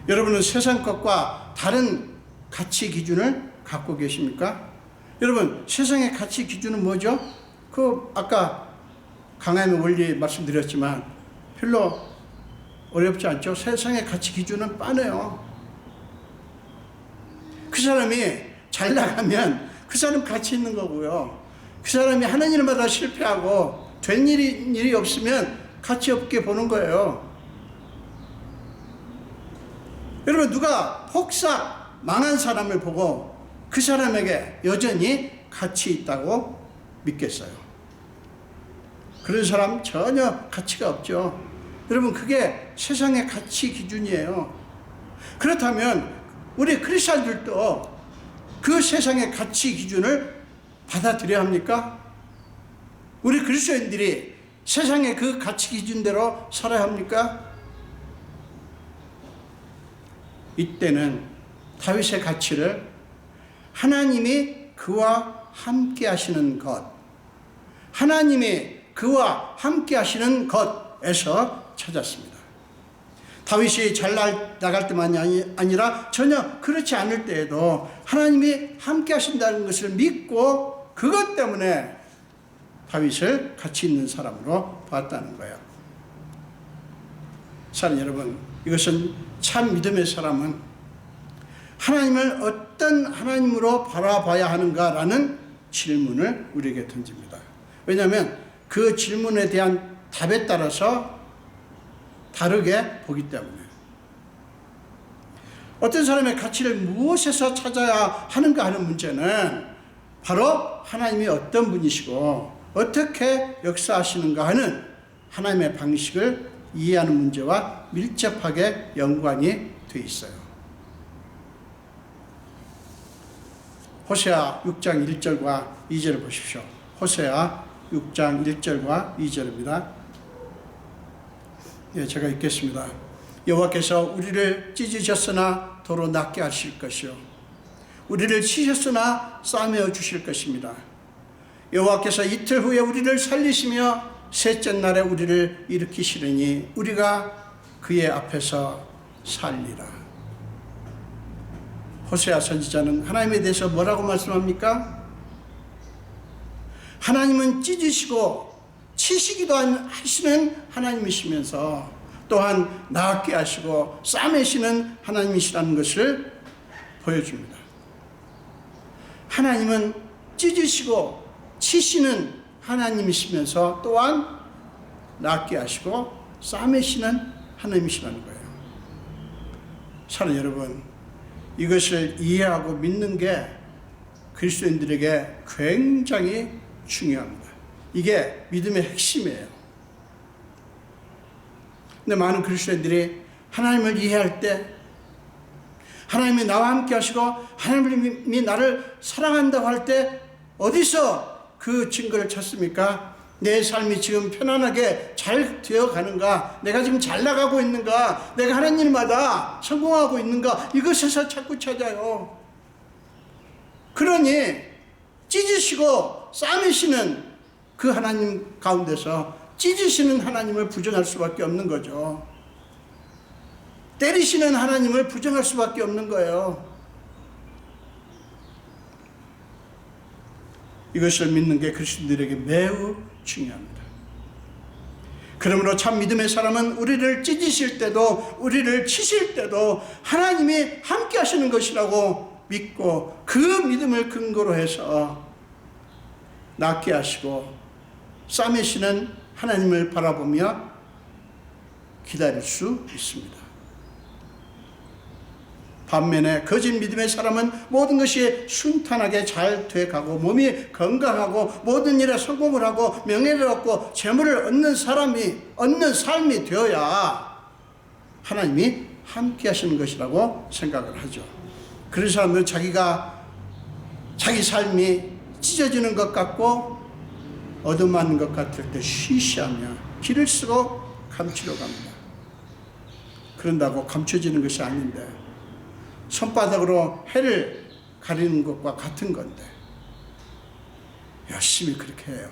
여러분은 세상 것과 다른 가치 기준을 갖고 계십니까? 여러분, 세상의 가치 기준은 뭐죠? 아까 강함의 원리 말씀드렸지만 별로 어렵지 않죠? 세상의 가치 기준은 뻔해요. 그 사람이 잘 나가면 그 사람 가치 있는 거고요. 그 사람이 하는 일마다 실패하고 된 일이 없으면 가치 없게 보는 거예요. 여러분, 누가 폭삭 망한 사람을 보고 그 사람에게 여전히 가치 있다고 믿겠어요? 그런 사람 전혀 가치가 없죠. 여러분, 그게 세상의 가치 기준이에요. 그렇다면 우리 크리스천들도 그 세상의 가치 기준을 받아들여야 합니까? 우리 그리스도인들이 세상의 그 가치 기준대로 살아야 합니까? 이때는 다윗의 가치를 하나님이 그와 함께 하시는 것, 하나님이 그와 함께 하시는 것에서 찾았습니다. 다윗이 잘 나갈 때만이 아니라 전혀 그렇지 않을 때에도 하나님이 함께 하신다는 것을 믿고 그것 때문에 다윗을 가치 있는 사람으로 봤다는 거예요. 사랑하는 여러분, 이것은 참 믿음의 사람은 하나님을 어떤 하나님으로 바라봐야 하는가라는 질문을 우리에게 던집니다. 왜냐하면 그 질문에 대한 답에 따라서 다르게 보기 때문에. 어떤 사람의 가치를 무엇에서 찾아야 하는가 하는 문제는 바로 하나님이 어떤 분이시고 어떻게 역사하시는가 하는 하나님의 방식을 이해하는 문제와 밀접하게 연관이 되어 있어요. 호세아 6장 1절과 2절을 보십시오. 호세아 6장 1절과 2절입니다. 제가 읽겠습니다. 여호와께서 우리를 찢으셨으나 도로 낫게 하실 것이요 우리를 치셨으나 싸매어 주실 것입니다. 여호와께서 이틀 후에 우리를 살리시며 셋째 날에 우리를 일으키시리니 우리가 그의 앞에서 살리라. 호세아 선지자는 하나님에 대해서 뭐라고 말씀합니까? 하나님은 찢으시고 치시기도 하시는 하나님이시면서 또한 낫게 하시고 싸매시는 하나님이시라는 것을 보여줍니다. 하나님은 찢으시고 치시는 하나님이시면서 또한 낫게 하시고 싸매시는 하나님이시라는 거예요. 사랑하는 여러분, 이것을 이해하고 믿는 게 그리스도인들에게 굉장히 중요합니다. 이게 믿음의 핵심이에요. 근데 많은 그리스도인들이 하나님을 이해할 때 하나님이 나와 함께 하시고 하나님이 나를 사랑한다고 할 때 어디서 그 증거를 찾습니까? 내 삶이 지금 편안하게 잘 되어가는가? 내가 지금 잘 나가고 있는가? 내가 하는 일마다 성공하고 있는가? 이것에서 자꾸 찾아요. 그러니 찢으시고 싸매시는 그 하나님 가운데서 찢으시는 하나님을 부정할 수밖에 없는 거죠. 때리시는 하나님을 부정할 수밖에 없는 거예요. 이것을 믿는 게 그리스도인들에게 매우 중요합니다. 그러므로 참 믿음의 사람은 우리를 찢으실 때도 우리를 치실 때도 하나님이 함께 하시는 것이라고 믿고 그 믿음을 근거로 해서 낫게 하시고 싸매시는 하나님을 바라보며 기다릴 수 있습니다. 반면에 거짓 믿음의 사람은 모든 것이 순탄하게 잘 돼가고 몸이 건강하고 모든 일에 성공을 하고 명예를 얻고 재물을 얻는 삶이 되어야 하나님이 함께 하시는 것이라고 생각을 하죠. 그런 사람은 자기 삶이 찢어지는 것 같고 어둠만 것 같을 때 쉬쉬하며 길을 쓰고 감추려고 합니다. 그런다고 감춰지는 것이 아닌데 손바닥으로 해를 가리는 것과 같은 건데 열심히 그렇게 해요.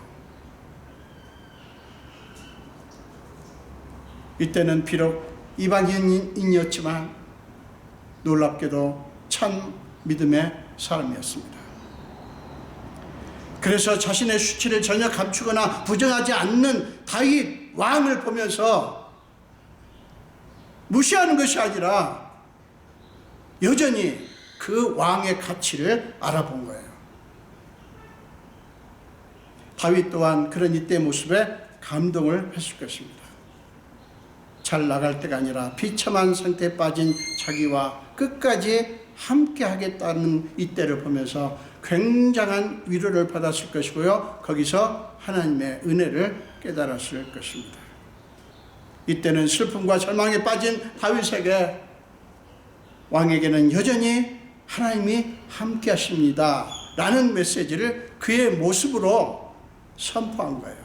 이때는 비록 이방인이었지만 놀랍게도 참 믿음의 사람이었습니다. 그래서 자신의 수치를 전혀 감추거나 부정하지 않는 다윗 왕을 보면서 무시하는 것이 아니라 여전히 그 왕의 가치를 알아본 거예요. 다윗 또한 그런 이때의 모습에 감동을 했을 것입니다. 잘 나갈 때가 아니라 비참한 상태에 빠진 자기와 끝까지 함께 하겠다는 이때를 보면서 굉장한 위로를 받았을 것이고요. 거기서 하나님의 은혜를 깨달았을 것입니다. 이때는 슬픔과 절망에 빠진 다윗에게 왕에게는 여전히 하나님이 함께 하십니다 라는 메시지를 그의 모습으로 선포한 거예요.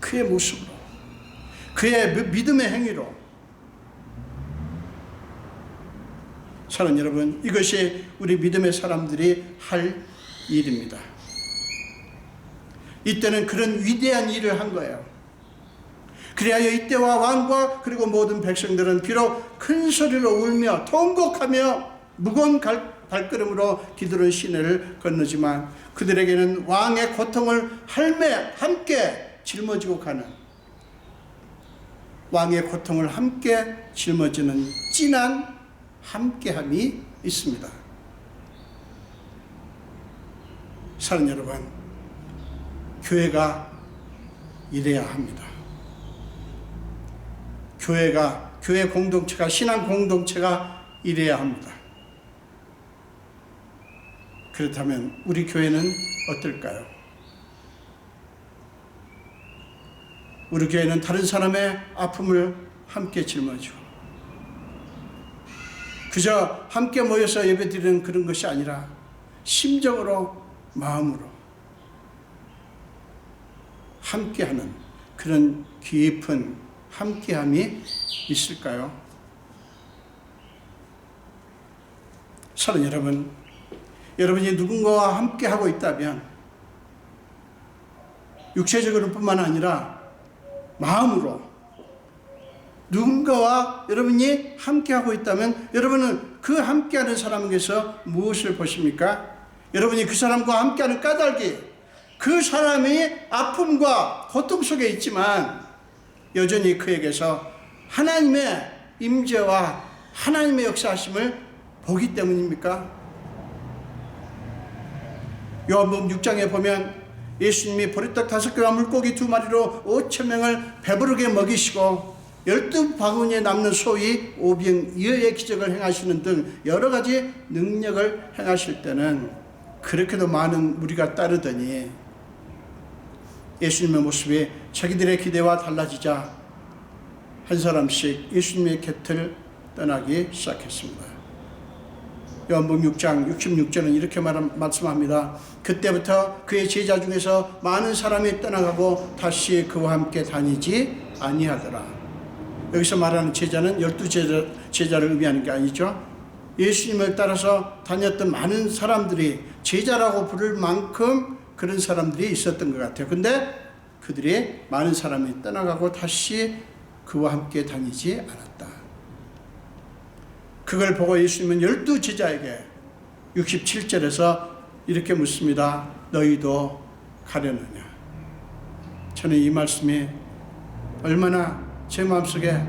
그의 모습으로, 그의 믿음의 행위로. 사랑하는 여러분, 이것이 우리 믿음의 사람들이 할 일입니다. 이때는 그런 위대한 일을 한 거예요. 그리하여 이때와 왕과 그리고 모든 백성들은 비록 큰 소리로 울며 통곡하며 무거운 발걸음으로 기드론 시내를 건너지만 그들에게는 왕의 고통을 함께 짊어지고 가는, 왕의 고통을 함께 짊어지는 진한 함께함이 있습니다. 사랑하는 여러분, 교회가 이래야 합니다. 교회 공동체가, 신앙 공동체가 이래야 합니다. 그렇다면 우리 교회는 어떨까요? 우리 교회는 다른 사람의 아픔을 함께 짊어지고 그저 함께 모여서 예배드리는 그런 것이 아니라 심정으로, 마음으로 함께하는 그런 깊은 함께함이 있을까요? 사랑하는 여러분, 여러분이 누군가와 함께하고 있다면 육체적으로 뿐만 아니라 마음으로 누군가와 여러분이 함께하고 있다면 여러분은 그 함께하는 사람에게서 무엇을 보십니까? 여러분이 그 사람과 함께하는 까닭이 그 사람이 아픔과 고통 속에 있지만 여전히 그에게서 하나님의 임재와 하나님의 역사하심을 보기 때문입니까? 요한복음 6장에 보면 예수님이 보리떡 5개와 물고기 2마리로 5,000명을 배부르게 먹이시고 12바구니에 남는 소위 오병이어의 기적을 행하시는 등 여러 가지 능력을 행하실 때는 그렇게도 많은 무리가 따르더니 예수님의 모습이 자기들의 기대와 달라지자 한 사람씩 예수님의 곁을 떠나기 시작했습니다. 요한복음 6장 66절은 이렇게 말씀합니다. 그때부터 그의 제자 중에서 많은 사람이 떠나가고 다시 그와 함께 다니지 아니하더라. 여기서 말하는 제자는 12제자를 의미하는 게 아니죠. 예수님을 따라서 다녔던 많은 사람들이 제자라고 부를 만큼 그런 사람들이 있었던 것 같아요. 근데 그들이 많은 사람이 떠나가고 다시 그와 함께 다니지 않았다. 그걸 보고 예수님은 12제자에게 67절에서 이렇게 묻습니다. 너희도 가려느냐? 저는 이 말씀이 얼마나 제 마음속에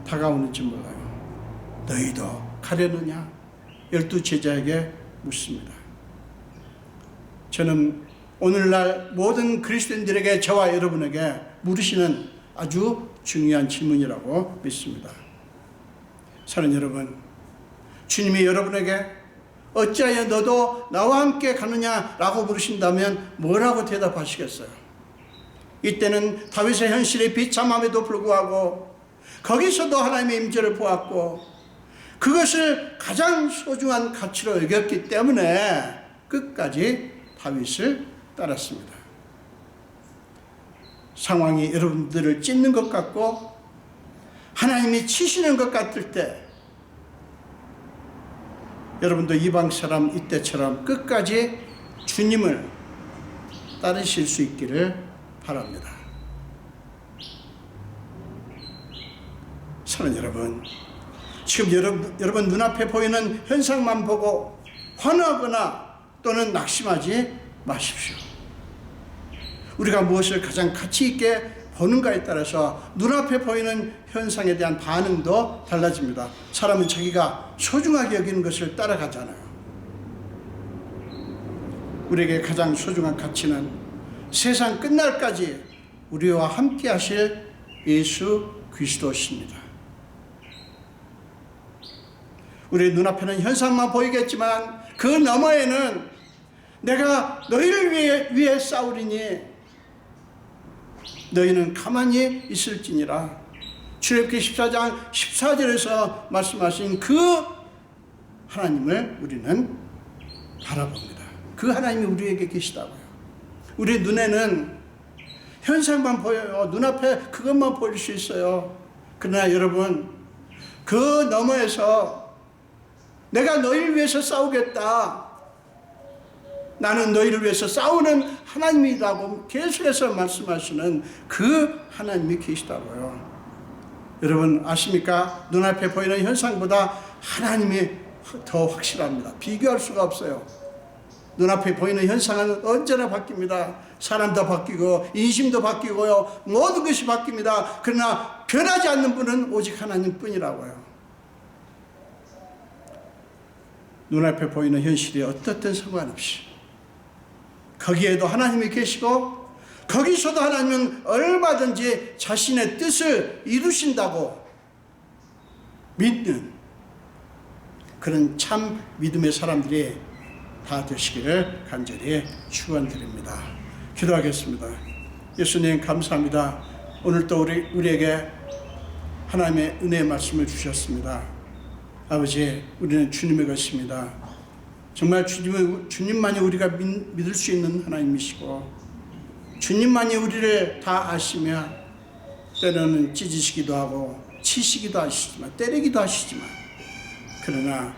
다가오는지 몰라요. 너희도 가려느냐? 12제자에게 묻습니다. 저는 오늘날 모든 그리스도인들에게, 저와 여러분에게 물으시는 아주 중요한 질문이라고 믿습니다. 사랑하는 여러분, 주님이 여러분에게 어찌하여 너도 나와 함께 가느냐라고 물으신다면 뭐라고 대답하시겠어요? 이때는 다윗의 현실의 비참함에도 불구하고 거기서도 하나님의 임재를 보았고 그것을 가장 소중한 가치로 여겼기 때문에 끝까지 다윗을 따랐습니다. 상황이 여러분들을 찢는 것 같고 하나님이 치시는 것 같을 때 여러분도 이방 사람 이때처럼 끝까지 주님을 따르실 수 있기를 바랍니다. 사랑하는 여러분, 지금 여러분 눈앞에 보이는 현상만 보고 환호하거나 또는 낙심하지 마십시오. 우리가 무엇을 가장 가치 있게 보는가에 따라서 눈앞에 보이는 현상에 대한 반응도 달라집니다. 사람은 자기가 소중하게 여기는 것을 따라가잖아요. 우리에게 가장 소중한 가치는 세상 끝날까지 우리와 함께 하실 예수 그리스도십니다. 우리 눈앞에는 현상만 보이겠지만 그 너머에는 내가 너희를 위해 싸우리니 너희는 가만히 있을지니라. 출애굽기 14장 14절에서 말씀하신 그 하나님을 우리는 바라봅니다. 그 하나님이 우리에게 계시다고요. 우리 눈에는 현상만 보여요. 눈앞에 그것만 보일 수 있어요. 그러나 여러분, 그 너머에서 내가 너희를 위해서 싸우겠다, 나는 너희를 위해서 싸우는 하나님이라고 계속해서 말씀하시는 그 하나님이 계시다고요. 여러분 아십니까? 눈앞에 보이는 현상보다 하나님이 더 확실합니다. 비교할 수가 없어요. 눈앞에 보이는 현상은 언제나 바뀝니다. 사람도 바뀌고 인심도 바뀌고요. 모든 것이 바뀝니다. 그러나 변하지 않는 분은 오직 하나님뿐이라고요. 눈앞에 보이는 현실이 어떻든 상관없이 거기에도 하나님이 계시고 거기서도 하나님은 얼마든지 자신의 뜻을 이루신다고 믿는 그런 참 믿음의 사람들이 다 되시기를 간절히 축원드립니다. 기도하겠습니다. 예수님 감사합니다. 오늘 또 우리에게 하나님의 은혜의 말씀을 주셨습니다. 아버지, 우리는 주님의 것입니다. 정말 주님만이 우리가 믿을 수 있는 하나님이시고 주님만이 우리를 다 아시며 때로는 찢으시기도 하고 치시기도 하시지만 때리기도 하시지만 그러나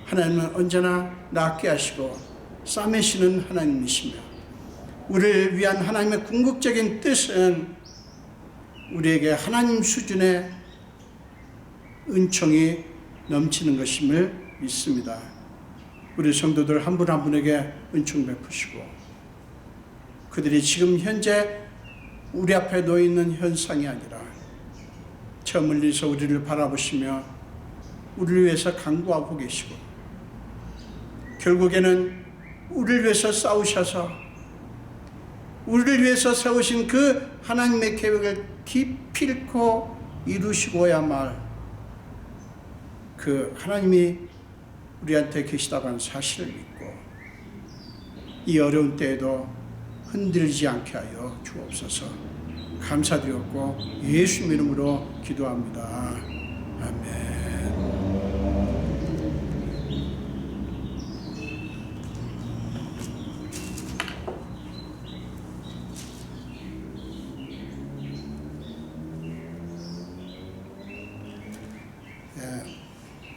하나님은 언제나 낫게 하시고 싸매시는 하나님이시며 우리를 위한 하나님의 궁극적인 뜻은 우리에게 하나님 수준의 은총이 넘치는 것임을 믿습니다. 우리 성도들 한 분 한 분에게 은총 베푸시고 그들이 지금 현재 우리 앞에 놓여 있는 현상이 아니라 저 멀리서 우리를 바라보시며 우리를 위해서 간구하고 계시고 결국에는 우리를 위해서 싸우셔서 우리를 위해서 세우신 그 하나님의 계획을 기필코 이루시고야말 그 하나님이 우리한테 계시다고 하는 사실을 믿고 이 어려운 때에도 흔들리지 않게 하여 주옵소서. 감사드렸고 예수님 이름으로 기도합니다. 아멘.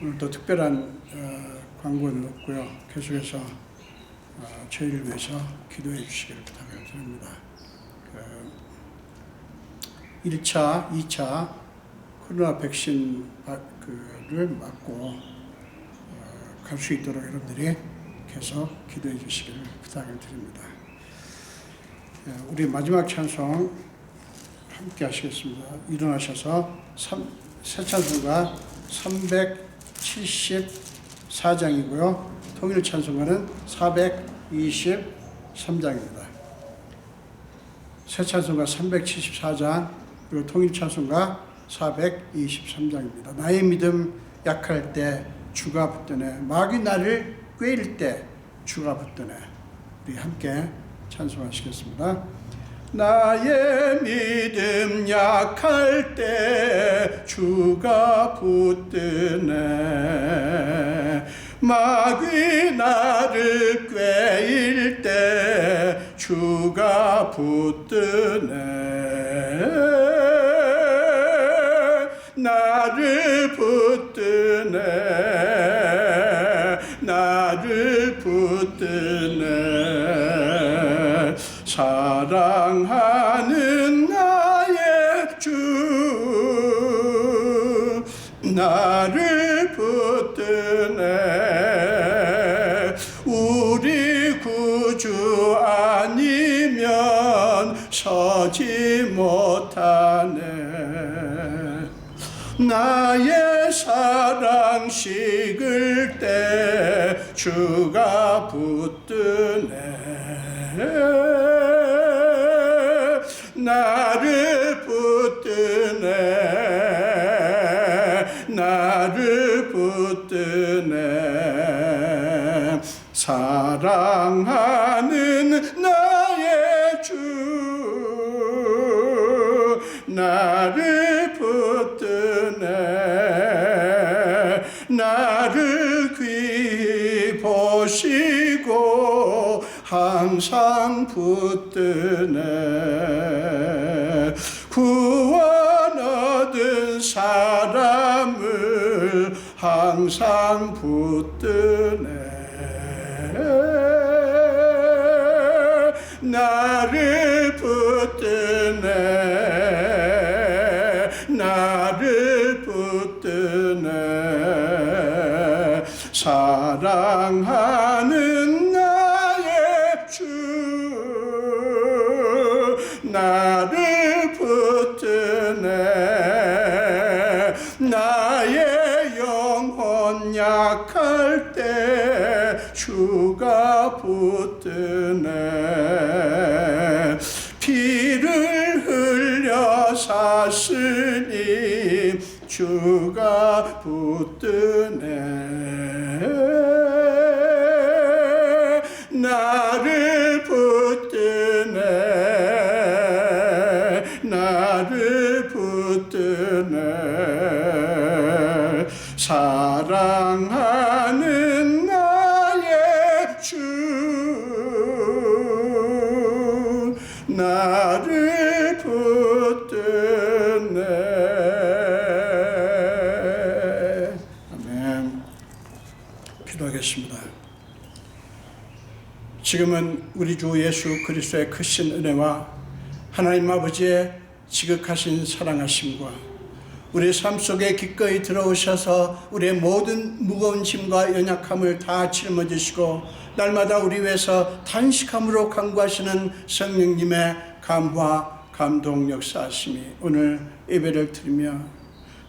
오늘도 특별한 광고는 없고요. 계속해서 저희를 위해서 기도해 주시기를 부탁을 드립니다. 1차, 2차 코로나 백신을 맞고 갈 수 있도록 여러분들이 계속 기도해 주시기를 부탁을 드립니다. 우리 마지막 찬송 함께 하시겠습니다. 일어나셔서 새 찬송가 374장이고요. 통일 찬송가는 423장입니다. 새 찬송가 374장 그리고 통일 찬송가 423장입니다. 나의 믿음 약할 때 주가 붙드네, 마귀 나를 꾀일 때 주가 붙드네. 우리 함께 찬송하시겠습니다. 나의 믿음 약할 때 주가 붙드네, 마귀 나를 꾀일 때 주가 붙드네. 나를 붙드네 나를 붙드네 사랑하는 나의 주 나를 붙드네 우리 구주 아니면 서지 못하네 나의 사랑 식을 때 주가 붙드네 나를 붙드네 나를 붙드네 사랑하는 나의 주 나를 붙드네 나를 귀히 보시고 항상 붙드네 구원 얻은 사람을 항상 붙드네 나를 붙드네 나를 붙드네 사랑하는 나의 주 나를 붙드네 나의 영혼 약할 때 주가 붙드네 피를 흘려 샀으니 주가 붙드네 나를 붙드네 나를 붙드네 사랑하는 나의 주 나를 붙드네 아멘. 기도하겠습니다. 지금은 우리 주 예수 그리스도의 크신 은혜와 하나님 아버지의 지극하신 사랑하심과 우리 삶 속에 기꺼이 들어오셔서 우리의 모든 무거운 짐과 연약함을 다 짊어지시고 날마다 우리 위해서 단식함으로 간구하시는 성령님의 감화 감동 역사하심이 오늘 예배를 드리며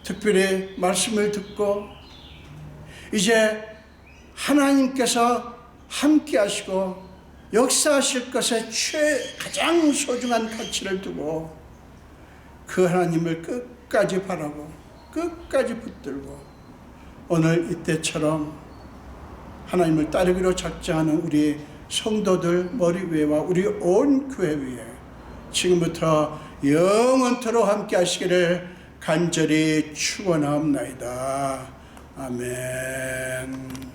특별히 말씀을 듣고 이제 하나님께서 함께 하시고 역사하실 것에 가장 소중한 가치를 두고 그 하나님을 끝까지 바라고 끝까지 붙들고 오늘 이때처럼 하나님을 따르기로 작정하는 우리 성도들 머리 위에와 우리 온 교회 위에 지금부터 영원토록 함께 하시기를 간절히 축원하옵나이다. 아멘.